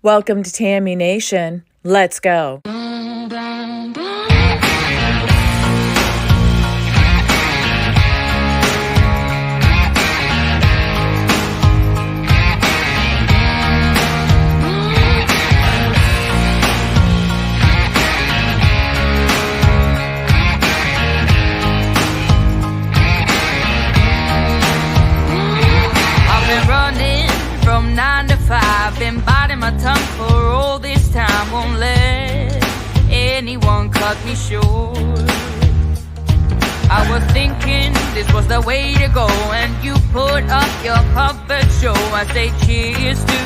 Welcome to Tammy Nation. Let's go. From 9 to 5, been biting my tongue for all this time. Won't let anyone cut me short. I was thinking this was the way to go, and you put up your puppet show. I say cheers to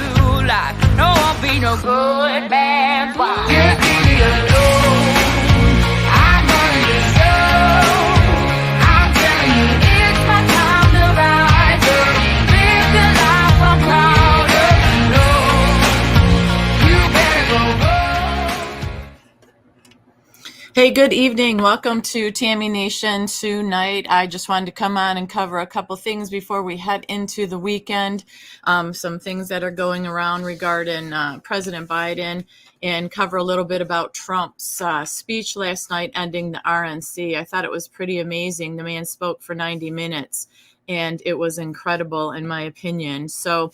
life. No, I'll be no good man. Just leave me alone. I'm running the show. I'm telling you, it's my time to rise up. Live the life I'm proud of. No, you better go. Hey, good evening. Welcome to Tammy Nation tonight. I just wanted to come on and cover a couple things before we head into the weekend. Some things that are going around regarding President Biden, and cover a little bit about Trump's speech last night ending the RNC. I thought it was pretty amazing. The man spoke for 90 minutes. And it was incredible, in my opinion. So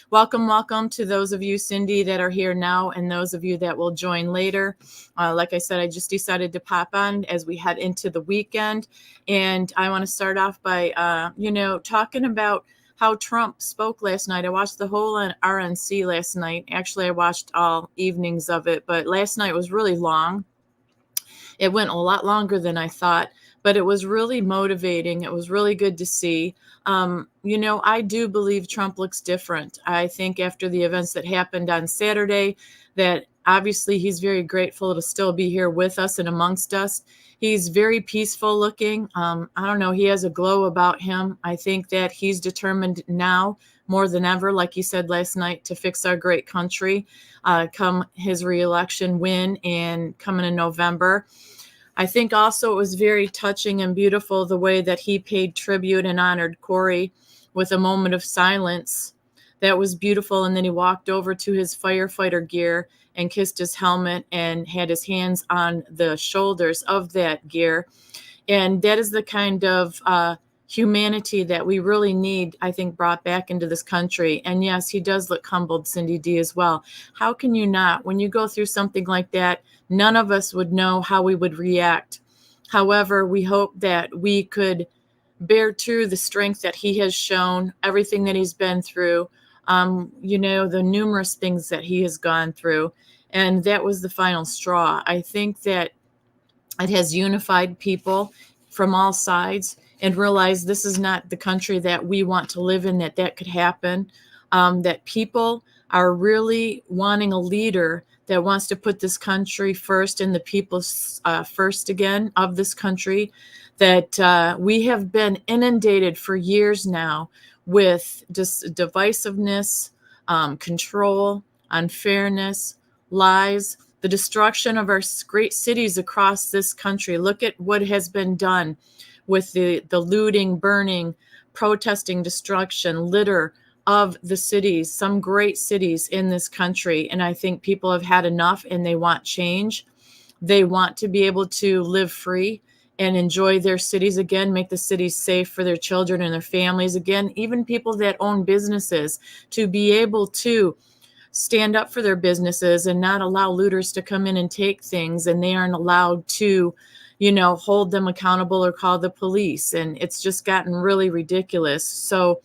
welcome to those of you, Cindy, that are here now, and those of you that will join later. Like I said, I just decided to pop on as we head into the weekend. And I want to start off by, talking about how Trump spoke last night. I watched the whole RNC last night. Actually, I watched all evenings of it, but last night was really long. It went a lot longer than I thought, but it was really motivating. It was really good to see. I do believe Trump looks different. I think after the events that happened on Saturday, that obviously he's very grateful to still be here with us and amongst us. He's very peaceful looking. I don't know. He has a glow about him. I think that he's determined now more than ever, like he said last night, to fix our great country come his reelection win and coming in November. I think also it was very touching and beautiful the way that he paid tribute and honored Corey with a moment of silence. That was beautiful. And then he walked over to his firefighter gear and kissed his helmet and had his hands on the shoulders of that gear. And that is the kind of humanity that we really need, I think, brought back into this country. And yes, he does look humbled, Cindy D, as well. How can you not? When you go through something like that, none of us would know how we would react. However, we hope that we could bear true the strength that he has shown, everything that he's been through, the numerous things that he has gone through. And that was the final straw. I think that it has unified people from all sides and realized this is not the country that we want to live in, that could happen, that people are really wanting a leader that wants to put this country first and the people first again of this country, that we have been inundated for years now with just divisiveness, control, unfairness, lies, the destruction of our great cities across this country. Look at what has been done with the looting, burning, protesting, destruction, litter of the cities, some great cities in this country. And I think people have had enough and they want change. They want to be able to live free and enjoy their cities again, make the cities safe for their children and their families again, even people that own businesses to be able to stand up for their businesses and not allow looters to come in and take things, and they aren't allowed to hold them accountable or call the police. And it's just gotten really ridiculous. So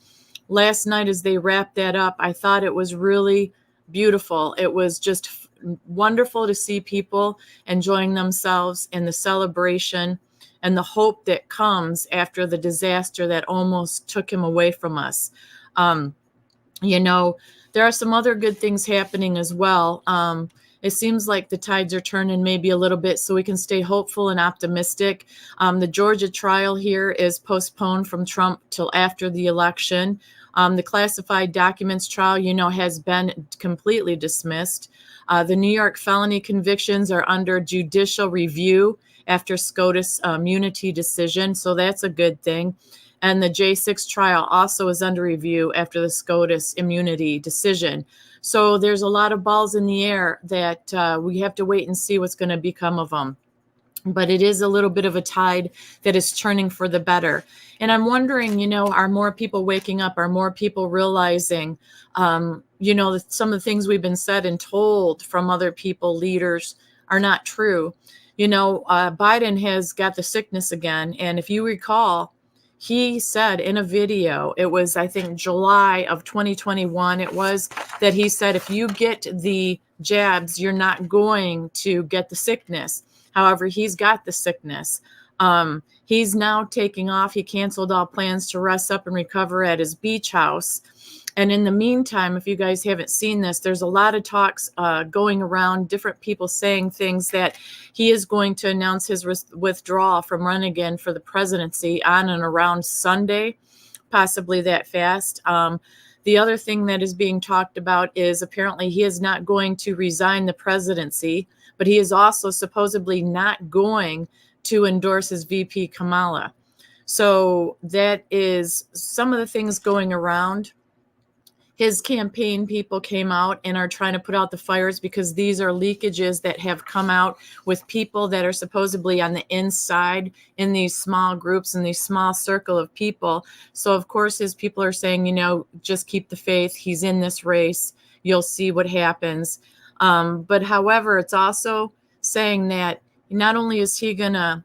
last night, as they wrapped that up, I thought it was really beautiful. It was just wonderful to see people enjoying themselves in the celebration and the hope that comes after the disaster that almost took him away from us. There are some other good things happening as well. It seems like the tides are turning maybe a little bit, so we can stay hopeful and optimistic. The Georgia trial here is postponed from Trump till after the election. The classified documents trial, has been completely dismissed. The New York felony convictions are under judicial review after SCOTUS immunity decision, so that's a good thing. And the J6 trial also is under review after the SCOTUS immunity decision. So there's a lot of balls in the air that we have to wait and see what's going to become of them. But it is a little bit of a tide that is turning for the better. And I'm wondering, are more people waking up? Are more people realizing, some of the things we've been said and told from other people, leaders, are not true? Biden has got the sickness again. And if you recall, he said in a video, it was, I think, July of 2021, it was, that he said, if you get the jabs, you're not going to get the sickness. However, he's got the sickness. He's now taking off. He canceled all plans to rest up and recover at his beach house. And in the meantime, if you guys haven't seen this, there's a lot of talks going around, different people saying things that he is going to announce his withdrawal from running again for the presidency on and around Sunday, possibly that fast. The other thing that is being talked about is apparently he is not going to resign the presidency, but he is also supposedly not going to endorse his VP Kamala. So that is some of the things going around. His campaign people came out and are trying to put out the fires because these are leakages that have come out with people that are supposedly on the inside in these small groups, in these small circle of people. So of course his people are saying, just keep the faith. He's in this race. You'll see what happens. But however, it's also saying that not only is he going to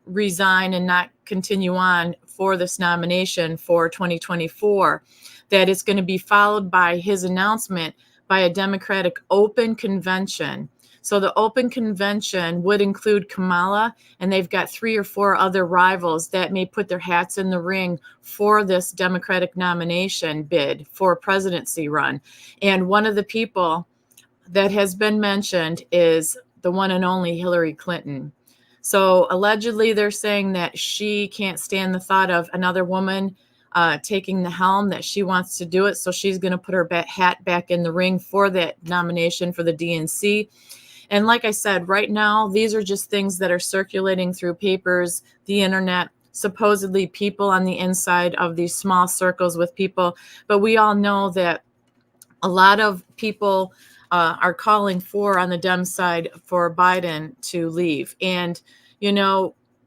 resign and not continue on for this nomination for 2024, that it's going to be followed by his announcement by a Democratic open convention. So the open convention would include Kamala, and they've got 3 or 4 other rivals that may put their hats in the ring for this Democratic nomination bid for a presidency run. And one of the people that has been mentioned is the one and only Hillary Clinton. So allegedly they're saying that she can't stand the thought of another woman taking the helm, that she wants to do it. So she's going to put her hat back in the ring for that nomination for the DNC. And like I said, right now, these are just things that are circulating through papers, the internet, supposedly people on the inside of these small circles with people. But we all know that a lot of people are calling for, on the Dem side, for Biden to leave. And,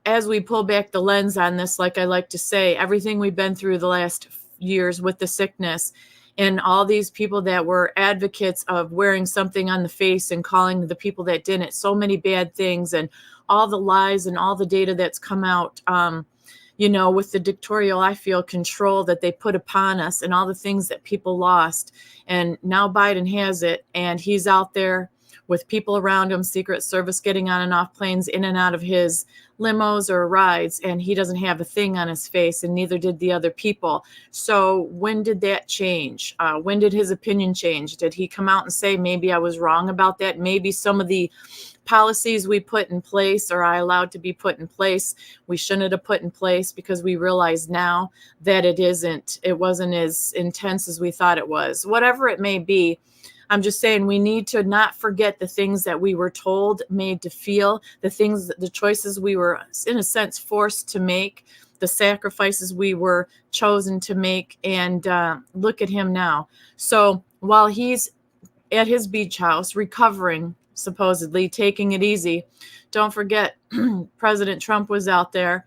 as we pull back the lens on this, like I like to say, everything we've been through the last years with the sickness and all these people that were advocates of wearing something on the face and calling the people that didn't so many bad things, and all the lies and all the data that's come out, with the dictatorial, I feel, control that they put upon us and all the things that people lost. And now Biden has it, and he's out there with people around him, Secret Service getting on and off planes, in and out of his limos or rides, and he doesn't have a thing on his face, and neither did the other people. So when did that change? When did his opinion change? Did he come out and say, maybe I was wrong about that? Maybe some of the policies we put in place, or I allowed to be put in place, we shouldn't have put in place, because we realize now that it wasn't as intense as we thought it was. Whatever it may be, I'm just saying we need to not forget the things that we were told, made to feel, the choices we were, in a sense, forced to make, the sacrifices we were chosen to make, and look at him now. So while he's at his beach house, recovering, supposedly taking it easy, don't forget President Trump was out there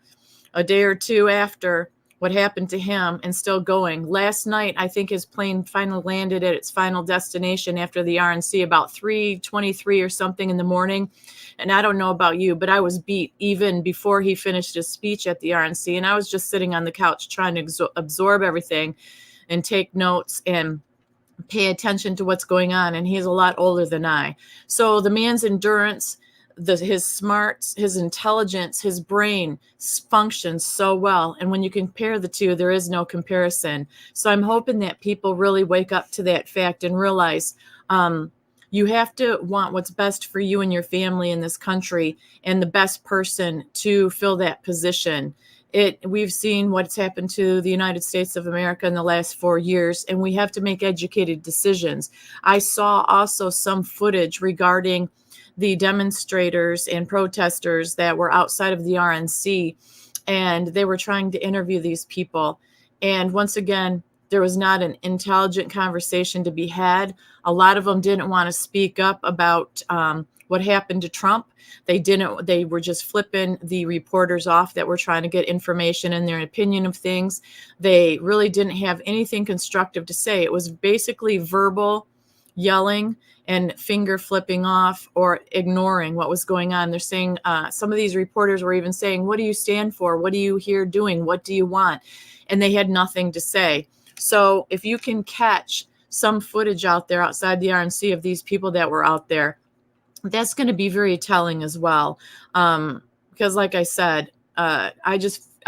a day or two after what happened to him and still going. Last night, I think his plane finally landed at its final destination after the RNC about 3:23 or something in the morning. And I don't know about you, but I was beat even before he finished his speech at the RNC. And I was just sitting on the couch trying to absorb everything and take notes and pay attention to what's going on. And he's a lot older than I. So the man's endurance, his smarts, his intelligence, his brain functions so well. And when you compare the two, there is no comparison. So I'm hoping that people really wake up to that fact and realize you have to want what's best for you and your family in this country, and the best person to fill that position. We've seen what's happened to the United States of America in the last 4 years, and we have to make educated decisions. I saw also some footage regarding the demonstrators and protesters that were outside of the RNC, and they were trying to interview these people. And once again, There was not an intelligent conversation to be had. A lot of them didn't want to speak up about what happened to Trump. They were just flipping the reporters off that were trying to get information and their opinion of things. They really didn't have anything constructive to say. It was basically verbal yelling and finger flipping off or ignoring what was going on. They're saying, some of these reporters were even saying, what do you stand for? What are you here doing? What do you want? And they had nothing to say. So if you can catch some footage out there outside the RNC of these people that were out there, that's going to be very telling as well. Because like I said, I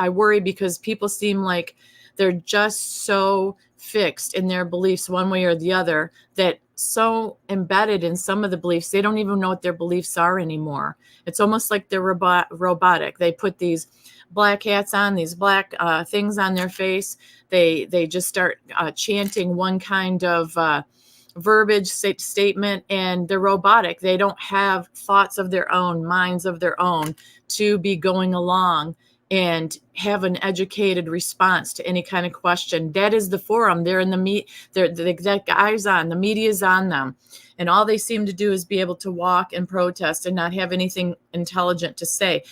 worry because people seem like they're just so fixed in their beliefs one way or the other, that so embedded in some of the beliefs, they don't even know what their beliefs are anymore. It's almost like they're robotic. They put these black hats on, these black things on their face. They just start chanting one kind of verbiage statement, and they're robotic. They don't have thoughts of their own, minds of their own to be going along and have an educated response to any kind of question. That is the forum. They're in the eyes on, the media's on them. And all they seem to do is be able to walk and protest and not have anything intelligent to say.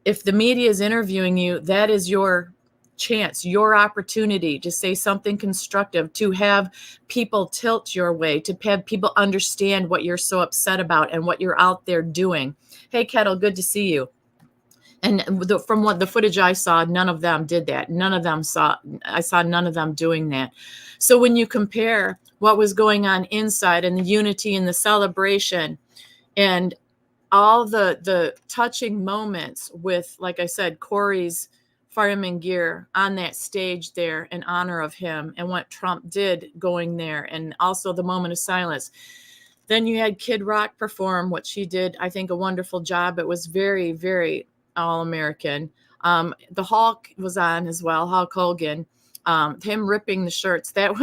If the media is interviewing you, that is your chance, your opportunity to say something constructive, to have people tilt your way, to have people understand what you're so upset about and what you're out there doing. Hey, Kettle, good to see you. And from what the footage I saw, none of them did that. I saw none of them doing that. So when you compare what was going on inside and the unity and the celebration and all the touching moments with, like I said, Corey's fireman gear on that stage there in honor of him and what Trump did going there, and also the moment of silence. Then you had Kid Rock perform, what she did, I think, a wonderful job. It was very, very all-American. The Hulk was on as well, Hulk Hogan. Him ripping the shirts, that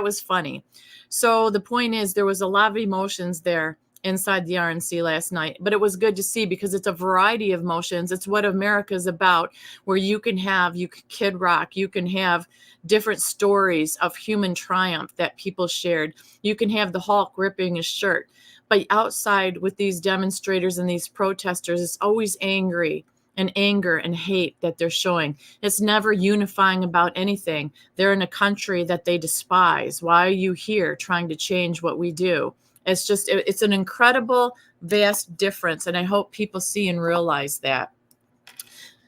was funny. So the point is, there was a lot of emotions there inside the RNC last night, but it was good to see because it's a variety of emotions. It's what America's about, where you can Kid Rock, you can have different stories of human triumph that people shared. You can have the Hulk ripping his shirt. But outside with these demonstrators and these protesters, it's always anger and hate that they're showing. It's never unifying about anything. They're in a country that they despise. Why are you here trying to change what we do? It's an incredible, vast difference. And I hope people see and realize that.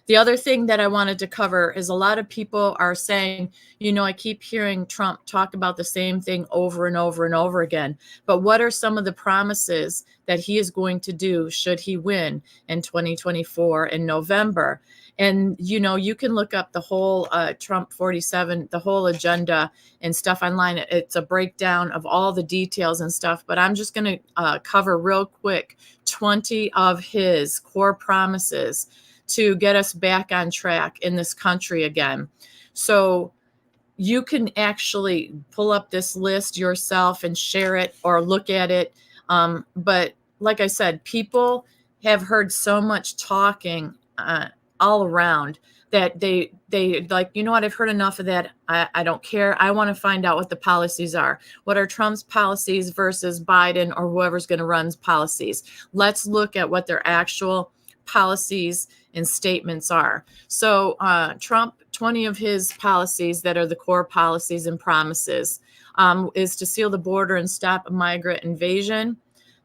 The other thing that I wanted to cover is a lot of people are saying, I keep hearing Trump talk about the same thing over and over and over again. But what are some of the promises that he is going to do should he win in 2024 in November? And, you can look up the whole Trump 47, the whole agenda and stuff online. It's a breakdown of all the details and stuff. But I'm just going to cover real quick 20 of his core promises to get us back on track in this country again. So you can actually pull up this list yourself and share it or look at it. But like I said, people have heard so much talking all around that they like, I've heard enough of that. I don't care. I want to find out what the policies are. What are Trump's policies versus Biden or whoever's going to run policies? Let's look at what their actual policies and statements are. So Trump, 20 of his policies that are the core policies and promises is to seal the border and stop migrant invasion,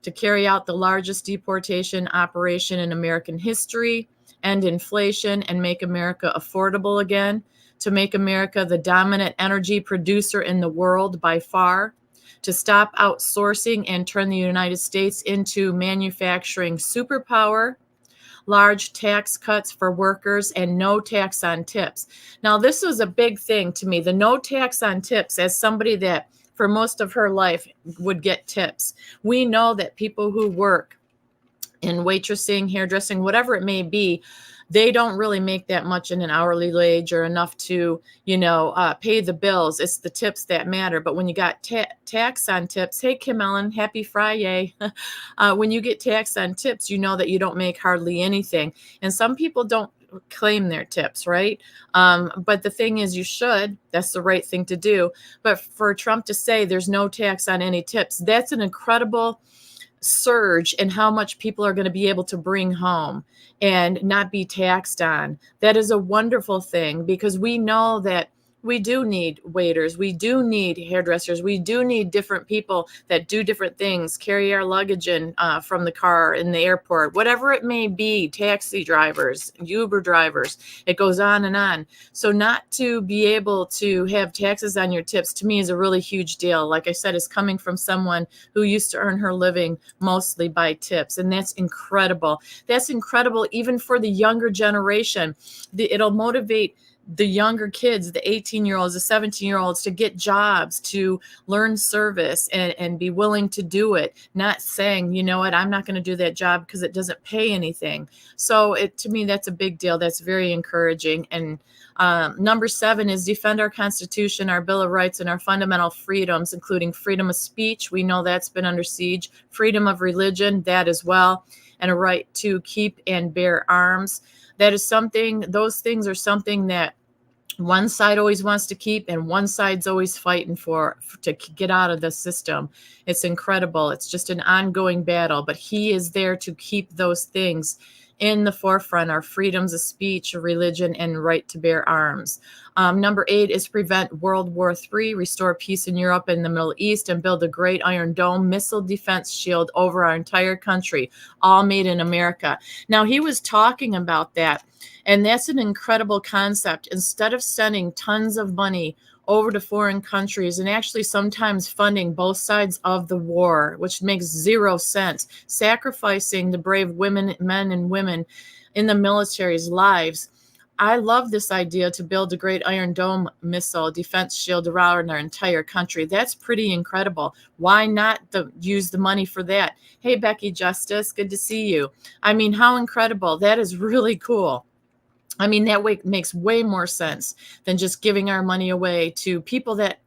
to carry out the largest deportation operation in American history, end inflation and make America affordable again, to make America the dominant energy producer in the world by far, to stop outsourcing and turn the United States into manufacturing superpower, large tax cuts for workers, and no tax on tips. Now, this was a big thing to me, the no tax on tips, as somebody that for most of her life would get tips. We know that people who work in waitressing, hairdressing, whatever it may be, they don't really make that much in an hourly wage or enough to, pay the bills. It's the tips that matter. But when you got tax on tips, hey, Kim Ellen, happy Friday. When you get tax on tips, you know that you don't make hardly anything. And some people don't claim their tips, right? But the thing is, you should. That's the right thing to do. But for Trump to say there's no tax on any tips, that's an incredible surge in how much people are going to be able to bring home and not be taxed on. That is a wonderful thing, because we know that we do need waiters, we do need hairdressers, we do need different people that do different things, carry our luggage in from the car in the airport, whatever it may be, taxi drivers, Uber drivers, it goes on and on. So not to be able to have taxes on your tips, to me, is a really huge deal. Like I said, is coming from someone who used to earn her living mostly by tips. And that's incredible. That's incredible even for the younger generation. It'll motivate the younger kids, the 18-year-olds, the 17-year-olds, to get jobs, to learn service and be willing to do it, not saying, you know what, I'm not going to do that job because it doesn't pay anything. So to me, that's a big deal. That's very encouraging. And number 7 is defend our Constitution, our Bill of Rights, and our fundamental freedoms, including freedom of speech. We know that's been under siege. Freedom of religion, that as well, and a right to keep and bear arms. That is something, those things are something that one side always wants to keep and one side's always fighting for to get out of the system. It's incredible. It's just an ongoing battle, but he is there to keep those things in the forefront, our freedoms of speech, religion, and right to bear arms. Number 8 is prevent World War III, restore peace in Europe and the Middle East, and build a great Iron Dome missile defense shield over our entire country, all made in America. Now, he was talking about that, and that's an incredible concept. Instead of sending tons of money over to foreign countries and actually sometimes funding both sides of the war, which makes zero sense, sacrificing the brave women, men and women in the military's lives. I love this idea to build a great Iron Dome missile defense shield around our entire country. That's pretty incredible. Why not use the money for that? Hey, Becky Justice, good to see you. I mean, how incredible. That is really cool. I mean, that makes way more sense than just giving our money away to people that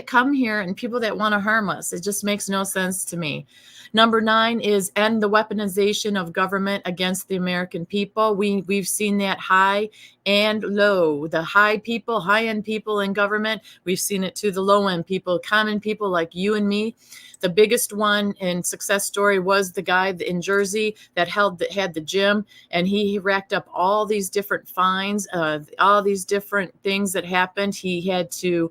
come here and people that want to harm us. It just makes no sense to me. Number 9 is end the weaponization of government against the American people. We've seen that high and low. The high-end people in government. We've seen it to the low-end people, common people like you and me. The biggest one in success story was the guy in Jersey that had the gym, and he racked up all these different fines, all these different things that happened. He had to,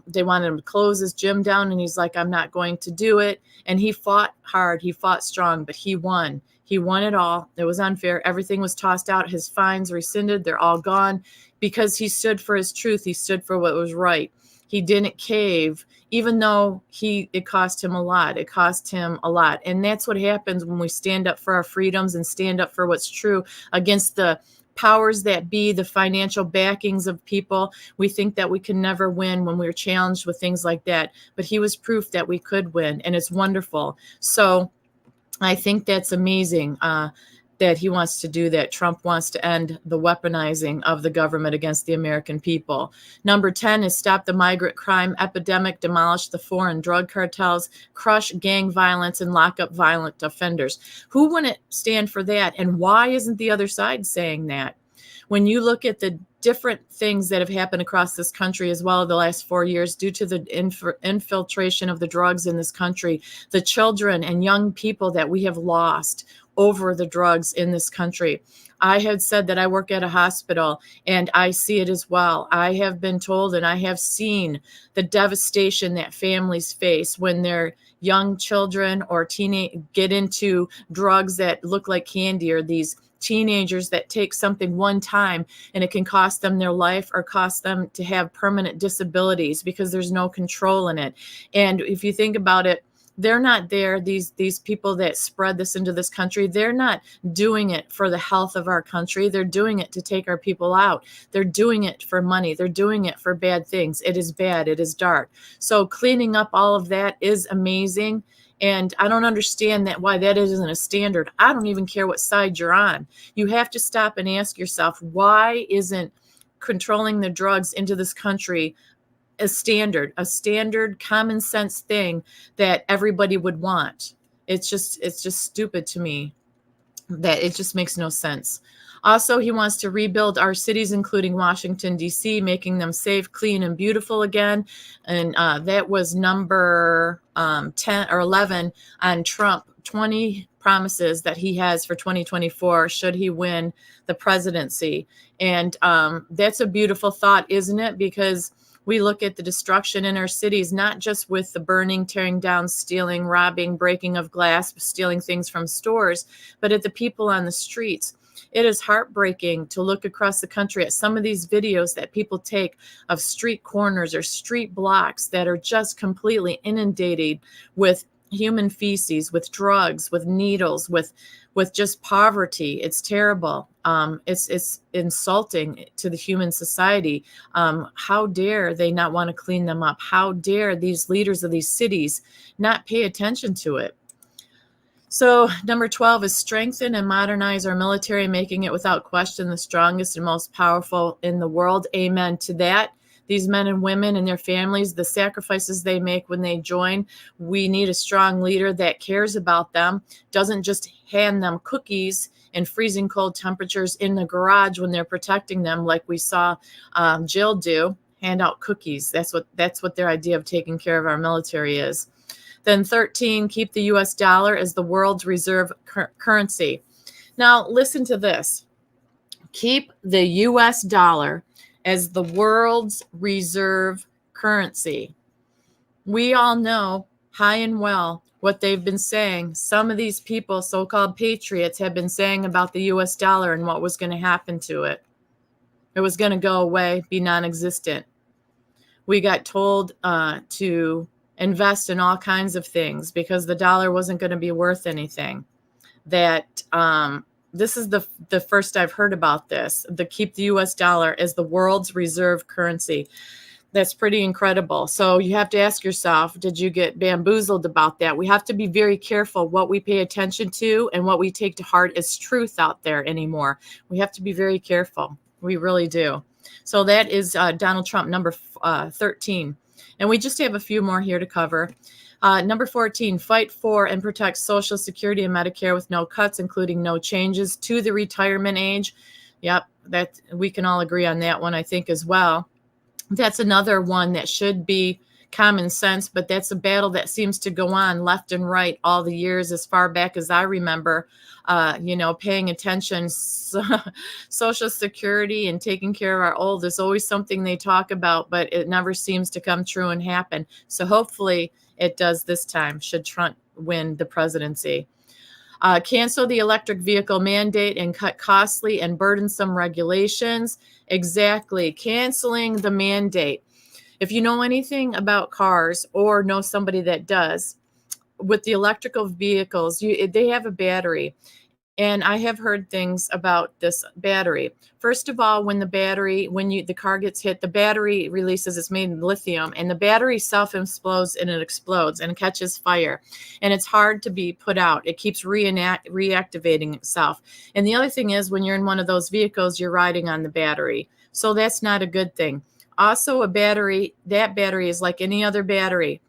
they wanted him to close his gym down, and he's like, I'm not going to do it. And he fought hard, he fought strong, but he won. He won it all. It was unfair. Everything was tossed out. His fines rescinded. They're all gone because he stood for his truth. He stood for what was right. He didn't cave, even though it cost him a lot. It cost him a lot. And that's what happens when we stand up for our freedoms and stand up for what's true against the powers that be, the financial backings of people. We think that we can never win when we're challenged with things like that. But he was proof that we could win, and it's wonderful. So I think that's amazing that he wants to do that. Trump wants to end the weaponizing of the government against the American people. Number 10 is stop the migrant crime epidemic, demolish the foreign drug cartels, crush gang violence, and lock up violent offenders. Who wouldn't stand for that? And why isn't the other side saying that? When you look at the different things that have happened across this country as well the last 4 years due to the infiltration of the drugs in this country, the children and young people that we have lost over the drugs in this country. I had said that I work at a hospital, and I see it as well. I have been told and I have seen the devastation that families face when their young children or teenage get into drugs that look like candy, or these teenagers that take something one time and it can cost them their life or cost them to have permanent disabilities because there's no control in it. And if you think about it, they're not there. These people that spread this into this country, they're not doing it for the health of our country. They're doing it to take our people out. They're doing it for money. They're doing it for bad things. It is bad. It is dark. So cleaning up all of that is amazing. And I don't understand why that isn't a standard. I don't even care what side you're on. You have to stop and ask yourself, why isn't controlling the drugs into this country a standard common sense thing that everybody would want? It's just stupid to me that it just makes no sense. Also, he wants to rebuild our cities, including Washington, D.C., making them safe, clean, and beautiful again. And that was number 10 or 11 on Trump, 20 promises that he has for 2024 should he win the presidency. And that's a beautiful thought, isn't it? Because we look at the destruction in our cities, not just with the burning, tearing down, stealing, robbing, breaking of glass, stealing things from stores, but at the people on the streets. It is heartbreaking to look across the country at some of these videos that people take of street corners or street blocks that are just completely inundated with human feces, with drugs, with needles, with just poverty. It's terrible. It's insulting to the human society. How dare they not want to clean them up? How dare these leaders of these cities not pay attention to it? So number 12 is strengthen and modernize our military, making it without question the strongest and most powerful in the world. Amen to that. These men and women and their families, the sacrifices they make when they join, we need a strong leader that cares about them, doesn't just hand them cookies in freezing cold temperatures in the garage when they're protecting them, like we saw Jill do, hand out cookies. That's what their idea of taking care of our military is. Then 13, keep the U.S. dollar as the world's reserve currency. Now, listen to this. Keep the U.S. dollar as the world's reserve currency. We all know high and well what they've been saying. Some of these people, so-called patriots, have been saying about the U.S. dollar and what was going to happen to it. It was going to go away, be non-existent. We got told to invest in all kinds of things because the dollar wasn't going to be worth anything. That this is the first I've heard about this. Keep the U.S. dollar as the world's reserve currency. That's pretty incredible. So you have to ask yourself, did you get bamboozled about that? We have to be very careful what we pay attention to and what we take to heart as truth out there anymore. We have to be very careful. We really do. So that is Donald Trump, number 13. And we just have a few more here to cover. Number 14, fight for and protect Social Security and Medicare with no cuts, including no changes to the retirement age. Yep, that we can all agree on that one, I think, as well. That's another one that should be common sense, but that's a battle that seems to go on left and right all the years, as far back as I remember, paying attention. Social Security and taking care of our old is always something they talk about, but it never seems to come true and happen. So hopefully it does this time, should Trump win the presidency. Cancel the electric vehicle mandate and cut costly and burdensome regulations. Exactly. Canceling the mandate. If you know anything about cars or know somebody that does, with the electrical vehicles, they have a battery. And I have heard things about this battery. First of all, when the car gets hit, the battery releases, it's made in lithium, and the battery self-implodes and it explodes and catches fire. And it's hard to be put out. It keeps reactivating itself. And the other thing is, when you're in one of those vehicles, you're riding on the battery. So that's not a good thing. Also, that battery is like any other battery.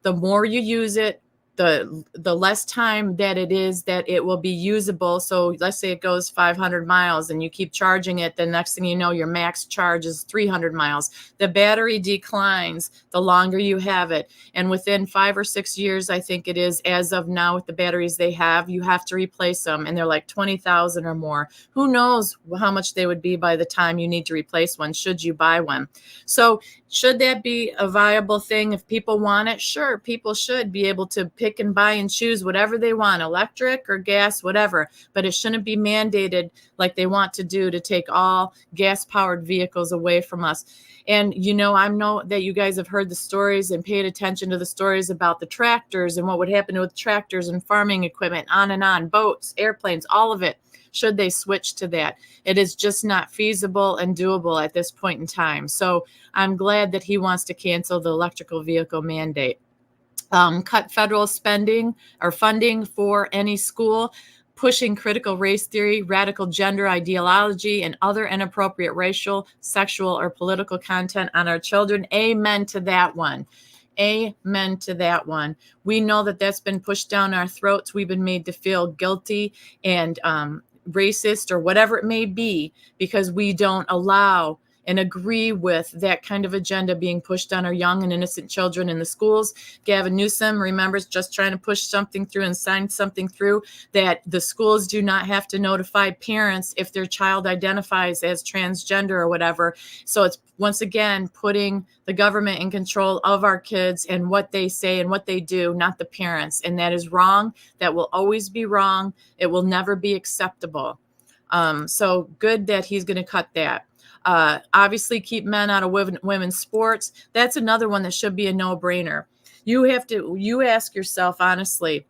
The more you use it, the less time that it will be usable. So let's say it goes 500 miles and you keep charging it. The next thing you know, your max charge is 300 miles. The battery declines the longer you have it. And within 5 or 6 years, I think it is, as of now, with the batteries they have, you have to replace them. And they're like 20,000 or more. Who knows how much they would be by the time you need to replace one, should you buy one. So should that be a viable thing? If people want it, sure, people should be able to pick and buy and choose whatever they want, electric or gas, whatever. But it shouldn't be mandated like they want to do, to take all gas-powered vehicles away from us. And, I know that you guys have heard the stories and paid attention to the stories about the tractors and what would happen with tractors and farming equipment, on, boats, airplanes, all of it. Should they switch to that? It is just not feasible and doable at this point in time. So I'm glad that he wants to cancel the electrical vehicle mandate. Cut federal spending or funding for any school pushing critical race theory, radical gender ideology, and other inappropriate racial, sexual, or political content on our children. Amen to that one. Amen to that one. We know that that's been pushed down our throats. We've been made to feel guilty and racist or whatever it may be, because we don't allow and agree with that kind of agenda being pushed on our young and innocent children in the schools. Gavin Newsom, remember, just trying to push something through and sign something through that the schools do not have to notify parents if their child identifies as transgender or whatever. So it's once again putting the government in control of our kids and what they say and what they do, not the parents. And that is wrong. That will always be wrong. It will never be acceptable. So good that he's going to cut that. Obviously, keep men out of women's sports. That's another one that should be a no-brainer. You ask yourself honestly,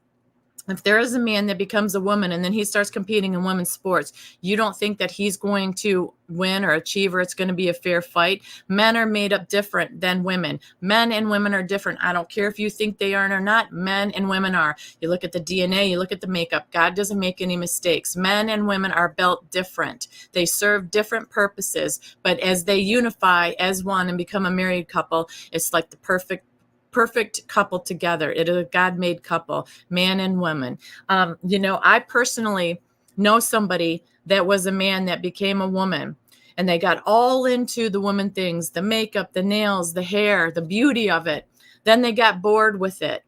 if there is a man that becomes a woman and then he starts competing in women's sports, you don't think that he's going to win or achieve, or it's going to be a fair fight? Men are made up different than women. Men and women are different. I don't care if you think they aren't or not. Men and women are. You look at the DNA, you look at the makeup. God doesn't make any mistakes. Men and women are built different. They serve different purposes, but as they unify as one and become a married couple, it's like the perfect couple together. It is a God-made couple, man and woman. I personally know somebody that was a man that became a woman, and they got all into the woman things, the makeup, the nails, the hair, the beauty of it. Then they got bored with it.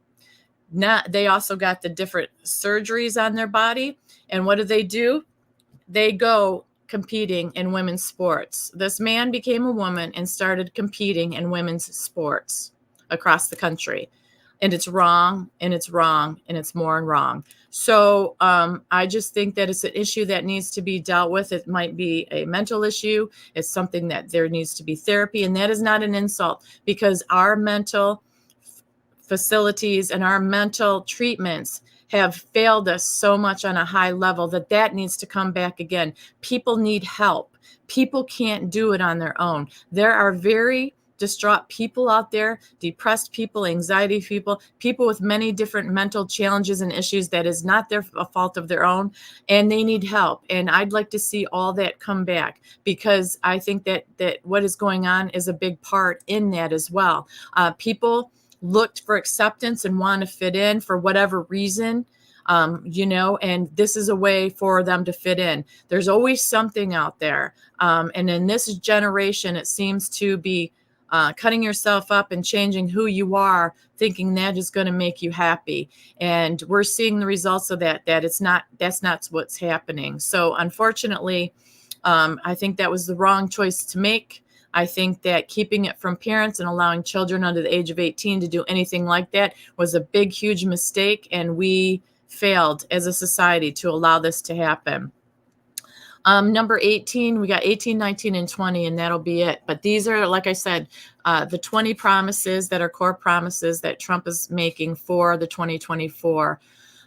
Now they also got the different surgeries on their body. And what do? They go competing in women's sports. This man became a woman and started competing in women's sports across the country. And it's wrong, and it's wrong, and it's more and wrong. So I just think that it's an issue that needs to be dealt with. It might be a mental issue. It's something that there needs to be therapy. And that is not an insult, because our mental facilities and our mental treatments have failed us so much on a high level that needs to come back again. People need help. People can't do it on their own. There are very distraught people out there, depressed people, anxiety people with many different mental challenges and issues that is not a fault of their own, and they need help. And I'd like to see all that come back, because I think that what is going on is a big part in that as well. People looked for acceptance and want to fit in for whatever reason. And this is a way for them to fit in. There's always something out there. And in this generation, it seems to be cutting yourself up and changing who you are, thinking that is going to make you happy. And we're seeing the results of that that's not what's happening. So unfortunately, I think that was the wrong choice to make. I think that keeping it from parents and allowing children under the age of 18 to do anything like that was a big, huge mistake. And we failed as a society to allow this to happen. Number 18, we got 18, 19, and 20, and that'll be it. But these are, like I said, the 20 promises that are core promises that Trump is making for the 2024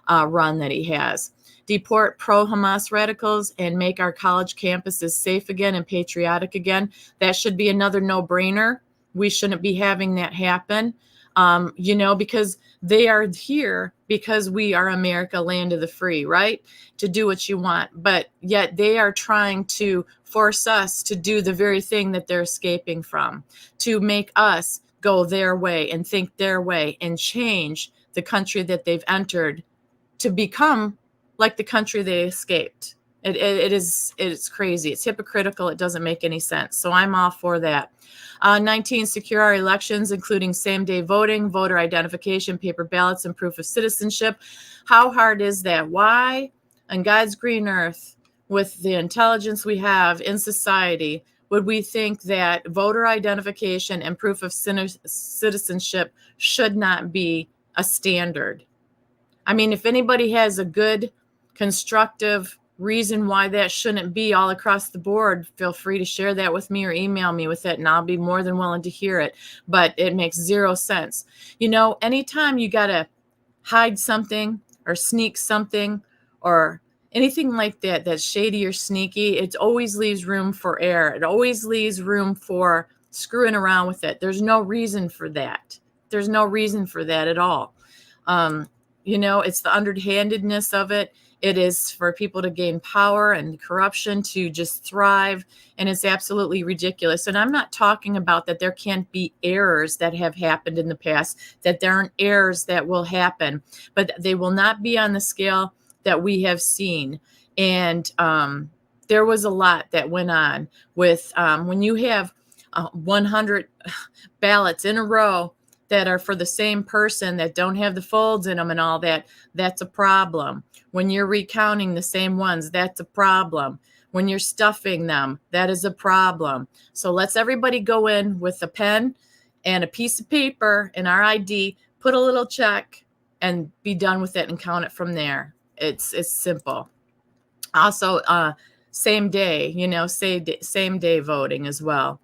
run that he has. Deport pro-Hamas radicals and make our college campuses safe again and patriotic again. That should be another no-brainer. We shouldn't be having that happen, because they are here because we are America, land of the free, right? To do what you want. But yet they are trying to force us to do the very thing that they're escaping from, to make us go their way and think their way and change the country that they've entered to become like the country they escaped. It's crazy. It's hypocritical. It doesn't make any sense. So I'm all for that. 19, secure our elections, including same-day voting, voter identification, paper ballots, and proof of citizenship. How hard is that? Why, on God's green earth, with the intelligence we have in society, would we think that voter identification and proof of citizenship should not be a standard? I mean, if anybody has a good, constructive reason why that shouldn't be all across the board, feel free to share that with me or email me with it, and I'll be more than willing to hear it. But it makes zero sense. Anytime you got to hide something or sneak something or anything like that that's shady or sneaky, it always leaves room for error. It always leaves room for screwing around with it. There's no reason for that. There's no reason for that at all. It's the underhandedness of it. It is for people to gain power and corruption to just thrive. And it's absolutely ridiculous. And I'm not talking about that there can't be errors that have happened in the past, that there aren't errors that will happen, but they will not be on the scale that we have seen. And there was a lot that went on with when you have 100 ballots in a row that are for the same person that don't have the folds in them and all that, that's a problem. When you're recounting the same ones, that's a problem. When you're stuffing them, that is a problem. So let's everybody go in with a pen and a piece of paper and our ID, put a little check and be done with it and count it from there. It's simple. Also, same day, same day voting as well.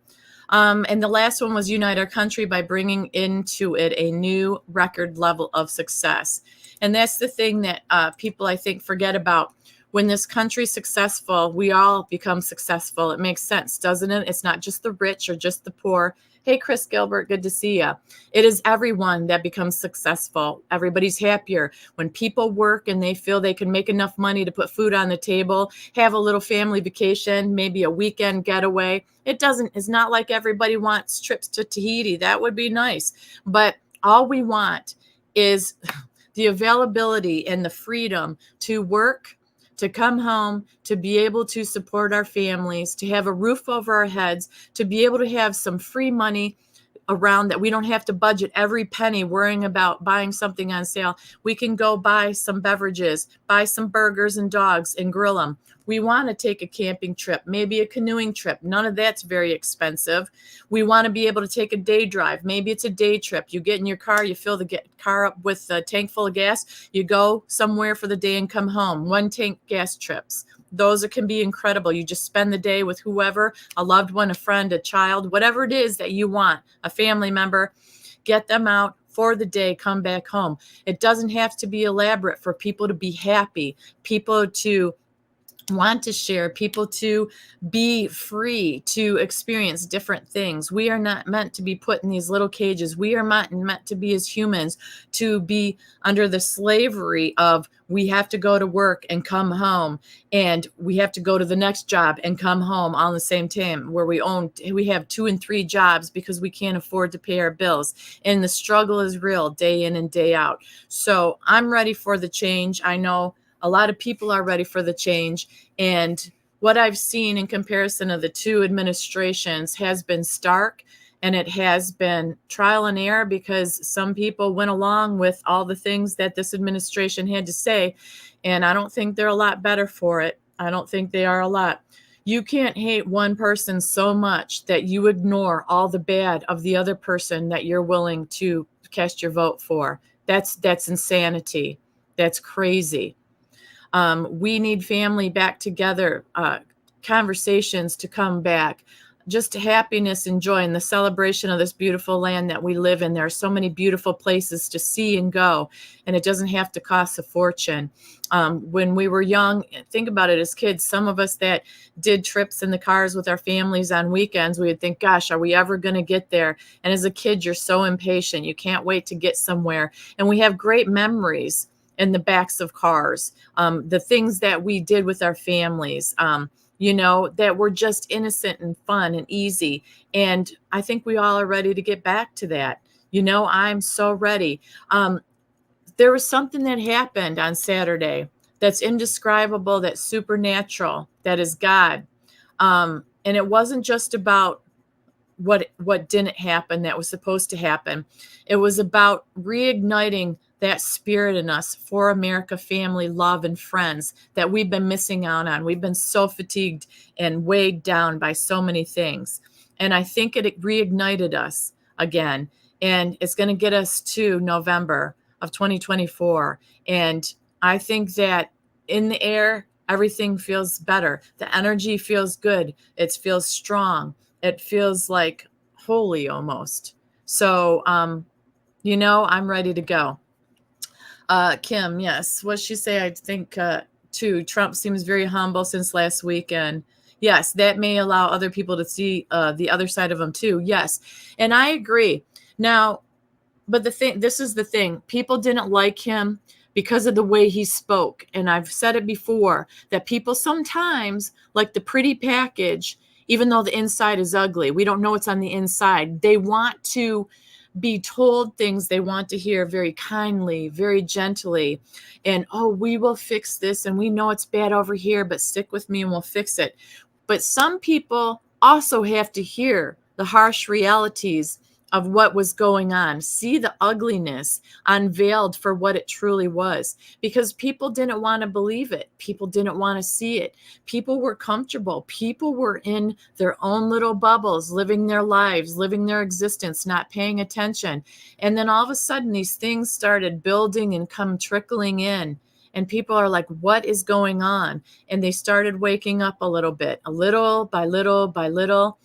And the last one was unite our country by bringing into it a new record level of success. And that's the thing that people, I think, forget about. When this country's successful, we all become successful. It makes sense, doesn't it? It's not just the rich or just the poor. Hey, Chris Gilbert, good to see you. It is everyone that becomes successful. Everybody's happier. When people work and they feel they can make enough money to put food on the table, have a little family vacation, maybe a weekend getaway. It's not like everybody wants trips to Tahiti. That would be nice. But all we want is the availability and the freedom to work, to come home, to be able to support our families, to have a roof over our heads, to be able to have some free money around that we don't have to budget every penny worrying about buying something on sale. We can go buy some beverages, buy some burgers and dogs and grill them. We want to take a camping trip, maybe a canoeing trip. None of that's very expensive. We want to be able to take a day drive. Maybe it's a day trip. You get in your car, you fill the car up with a tank full of gas. You go somewhere for the day and come home. One tank gas trips. Those can be incredible. You just spend the day with whoever, a loved one, a friend, a child, whatever it is that you want, a family member. Get them out for the day, come back home. It doesn't have to be elaborate for people to be happy, people to want to share, people to be free to experience different things. We are not meant to be put in these little cages. We are meant to be as humans, to be under the slavery of we have to go to work and come home, and we have to go to the next job and come home all the same time, where we have 2 and 3 jobs because we can't afford to pay our bills. And the struggle is real day in and day out. So I'm ready for the change. I know a lot of people are ready for the change. And what I've seen in comparison of the 2 administrations has been stark, and it has been trial and error because some people went along with all the things that this administration had to say. And I don't think they're a lot better for it. I don't think they are a lot. You can't hate one person so much that you ignore all the bad of the other person that you're willing to cast your vote for. That's insanity. That's crazy. We need family back together, conversations to come back, just happiness and joy and the celebration of this beautiful land that we live in. There are so many beautiful places to see and go, and it doesn't have to cost a fortune. When we were young, think about it as kids, some of us that did trips in the cars with our families on weekends, we would think, gosh, are we ever going to get there? And as a kid, you're so impatient. You can't wait to get somewhere. And we have great memories in the backs of cars, the things that we did with our families, that were just innocent and fun and easy. And I think we all are ready to get back to that. I'm so ready. There was something that happened on Saturday that's indescribable, that's supernatural, that is God. And it wasn't just about what didn't happen that was supposed to happen. It was about reigniting that spirit in us for America, family, love, and friends that we've been missing out on. We've been so fatigued and weighed down by so many things. And I think it reignited us again. And it's going to get us to November of 2024. And I think that in the air, everything feels better. The energy feels good. It feels strong. It feels like holy almost. So, I'm ready to go. Kim, yes. What'd she say? I think, too, Trump seems very humble since last weekend. Yes, that may allow other people to see the other side of him, too. Yes. And I agree. Now, but this is the thing. People didn't like him because of the way he spoke. And I've said it before, that people sometimes like the pretty package, even though the inside is ugly. We don't know what's on the inside. They want to be told things they want to hear very kindly, very gently, and, oh, we will fix this, and we know it's bad over here, but stick with me and we'll fix it. But some people also have to hear the harsh realities of what was going on, see the ugliness unveiled for what it truly was, because people didn't want to believe it. People didn't want to see it. People were comfortable. People were in their own little bubbles, living their lives, living their existence, not paying attention. And then all of a sudden, these things started building and come trickling in. And people are like, what is going on? And they started waking up a little bit, a little by little by little.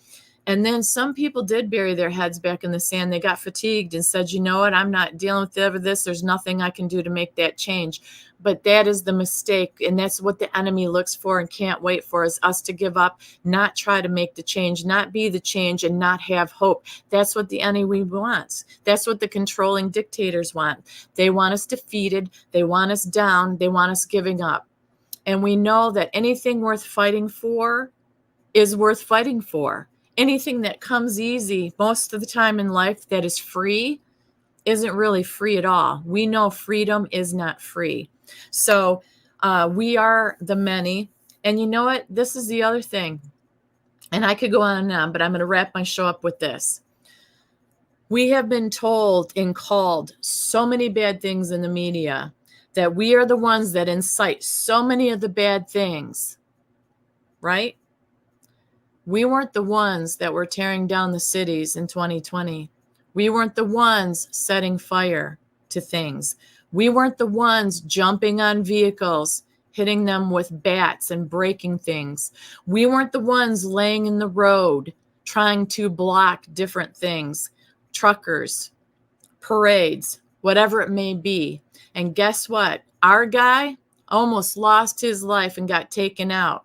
And then some people did bury their heads back in the sand. They got fatigued and said, you know what, I'm not dealing with this. There's nothing I can do to make that change. But that is the mistake. And that's what the enemy looks for and can't wait for, is us to give up, not try to make the change, not be the change, and not have hope. That's what the enemy wants. That's what the controlling dictators want. They want us defeated. They want us down. They want us giving up. And we know that anything worth fighting for is worth fighting for. Anything that comes easy most of the time in life that is free isn't really free at all. We know freedom is not free. So we are the many. And you know what? This is the other thing. And I could go on and on, but I'm going to wrap my show up with this. We have been told and called so many bad things in the media that we are the ones that incite so many of the bad things, right? We weren't the ones that were tearing down the cities in 2020. We weren't the ones setting fire to things. We weren't the ones jumping on vehicles, hitting them with bats and breaking things. We weren't the ones laying in the road trying to block different things, truckers, parades, whatever it may be. And guess what? Our guy almost lost his life and got taken out.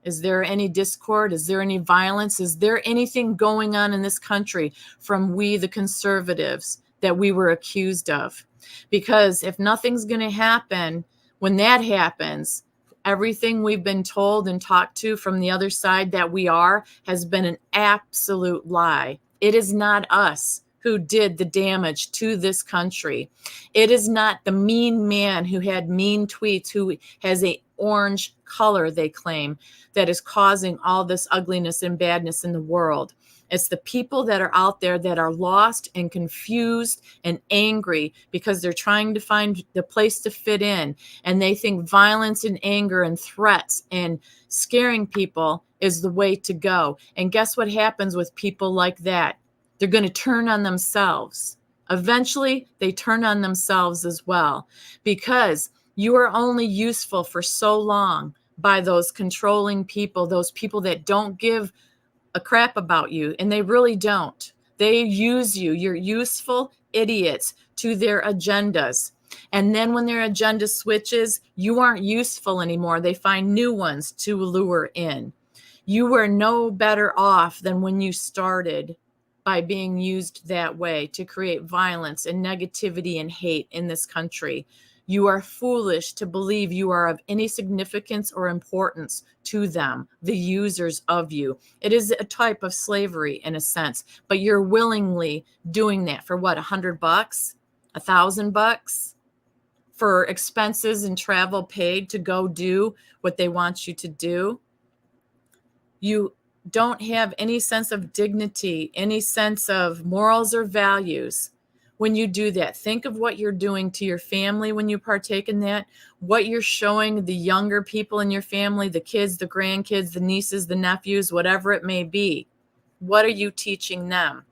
Is there any discord? Is there any violence? Is there anything going on in this country from we, the conservatives, that we were accused of? Because if nothing's going to happen, when that happens, everything we've been told and talked to from the other side that we are has been an absolute lie. It is not us who did the damage to this country. It is not the mean man who had mean tweets, who has a orange color, they claim, that is causing all this ugliness and badness in the world. It's the people that are out there that are lost and confused and angry because they're trying to find the place to fit in. And they think violence and anger and threats and scaring people is the way to go. And guess what happens with people like that? They're going to turn on themselves. Eventually, they turn on themselves as well, because you are only useful for so long by those controlling people, those people that don't give a crap about you, and they really don't. They use you. You're useful idiots to their agendas. And then when their agenda switches, you aren't useful anymore. They find new ones to lure in. You were no better off than when you started by being used that way to create violence and negativity and hate in this country. You are foolish to believe you are of any significance or importance to them, the users of you. It is a type of slavery in a sense, but you're willingly doing that for what, $100, $1,000 for expenses and travel paid to go do what they want you to do. You don't have any sense of dignity, any sense of morals or values when you do that. Think of what you're doing to your family when you partake in that, what you're showing the younger people in your family, the kids, the grandkids, the nieces, the nephews, whatever it may be. What are you teaching them?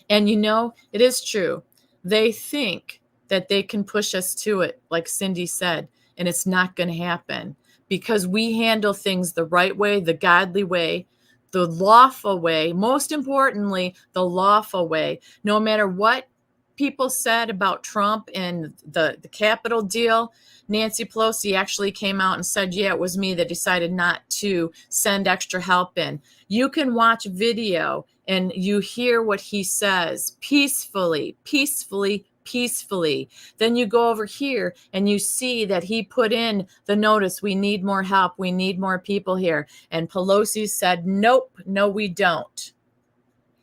And you know, it is true. They think that they can push us to it, like Cindy said, and it's not going to happen, because we handle things the right way, the godly way, the lawful way, most importantly, the lawful way. No matter what people said about Trump and the Capitol deal, Nancy Pelosi actually came out and said, yeah, it was me that decided not to send extra help in. You can watch video and you hear what he says peacefully, peacefully, peacefully. Then you go over here and you see that he put in the notice, we need more help, we need more people here. And Pelosi said, nope, no, we don't.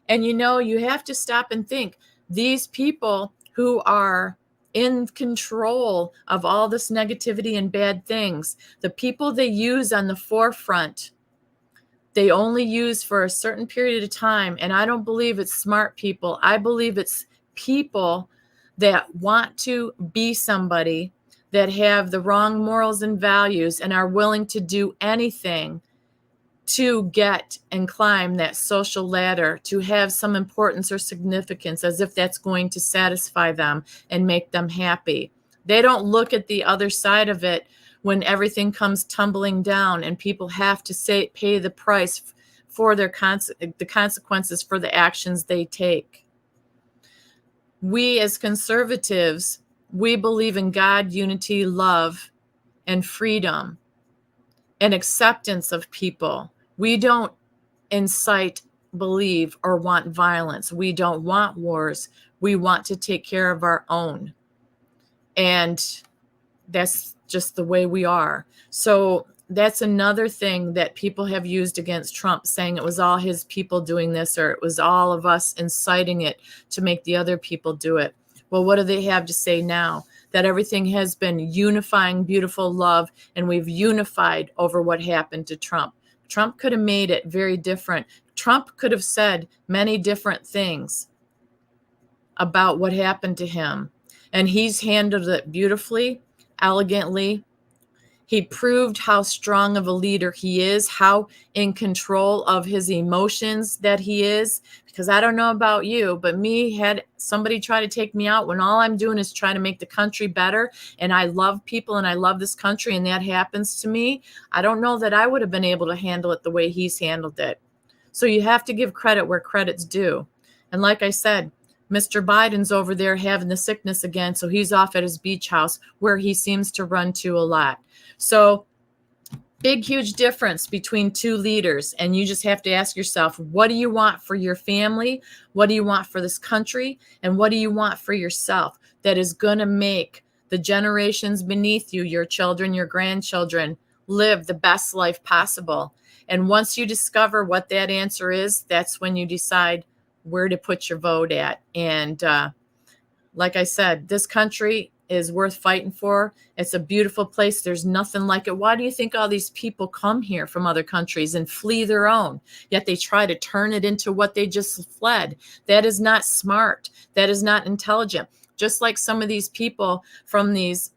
And you know, you have to stop and think, these people who are in control of all this negativity and bad things, the people they use on the forefront, they only use for a certain period of time. And I don't believe it's smart people. I believe it's people that want to be somebody, that have the wrong morals and values and are willing to do anything to get and climb that social ladder, to have some importance or significance, as if that's going to satisfy them and make them happy. They don't look at the other side of it when everything comes tumbling down and people have to pay the price for the consequences for the actions they take. We as conservatives, we believe in God, unity, love, and freedom and acceptance of people. We don't incite, believe, or want violence. We don't want wars. We want to take care of our own. And that's just the way we are. So that's another thing that people have used against Trump, saying it was all his people doing this, or it was all of us inciting it to make the other people do it. Well, what do they have to say now? That everything has been unifying, beautiful love, and we've unified over what happened to Trump. Trump could have made it very different. Trump could have said many different things about what happened to him, and he's handled it beautifully, elegantly. He proved how strong of a leader he is, how in control of his emotions that he is. Because I don't know about you, but me, had somebody try to take me out when all I'm doing is trying to make the country better, and I love people and I love this country, and that happens to me, I don't know that I would have been able to handle it the way he's handled it. So you have to give credit where credit's due. And like I said, Mr. Bydon's over there having the sickness again, so he's off at his beach house where he seems to run to a lot. So big, huge difference between two leaders. And you just have to ask yourself, what do you want for your family? What do you want for this country? And what do you want for yourself that is going to make the generations beneath you, your children, your grandchildren, live the best life possible? And once you discover what that answer is, that's when you decide where to put your vote at. And like I said, this country is worth fighting for. It's a beautiful place. There's nothing like it. Why do you think all these people come here from other countries and flee their own? Yet they try to turn it into what they just fled. That is not smart. That is not intelligent. Just like some of these people from these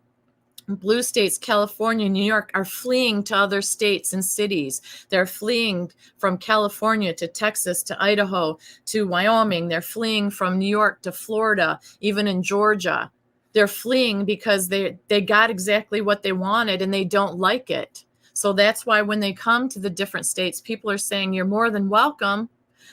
blue states, California, New York, are fleeing to other states and cities. They're fleeing from California to Texas, to Idaho, to Wyoming. They're fleeing from New York to Florida, even in Georgia. They're fleeing because they got exactly what they wanted and they don't like it. So that's why when they come to the different states, people are saying, you're more than welcome,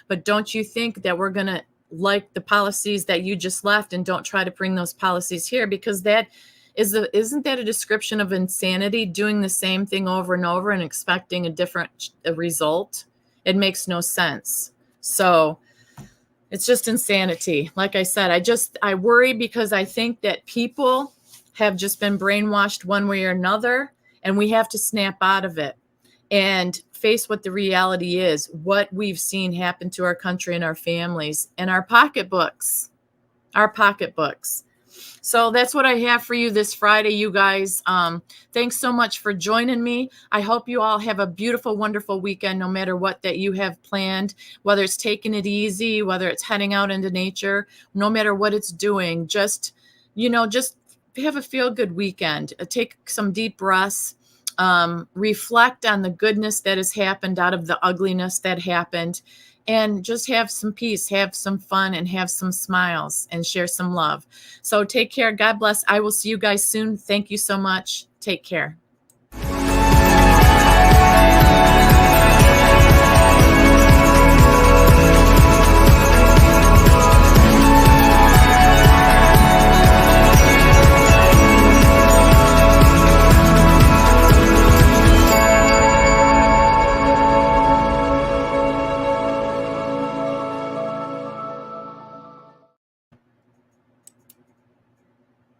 but don't you think that we're going to like the policies that you just left, and don't try to bring those policies here, because that isn't that a description of insanity, doing the same thing over and over and expecting a different result? It makes no sense. So it's just insanity. Like I said, I worry because I think that people have just been brainwashed one way or another, and we have to snap out of it and face what the reality is, what we've seen happen to our country and our families and our pocketbooks. So that's what I have for you this Friday, you guys. Thanks so much for joining me. I hope you all have a beautiful, wonderful weekend, no matter what that you have planned, whether it's taking it easy, whether it's heading out into nature, no matter what it's doing. Just have a feel-good weekend. Take some deep breaths. Reflect on the goodness that has happened out of the ugliness that happened. And just have some peace, have some fun, and have some smiles, and share some love. So take care. God bless. I will see you guys soon. Thank you so much. Take care.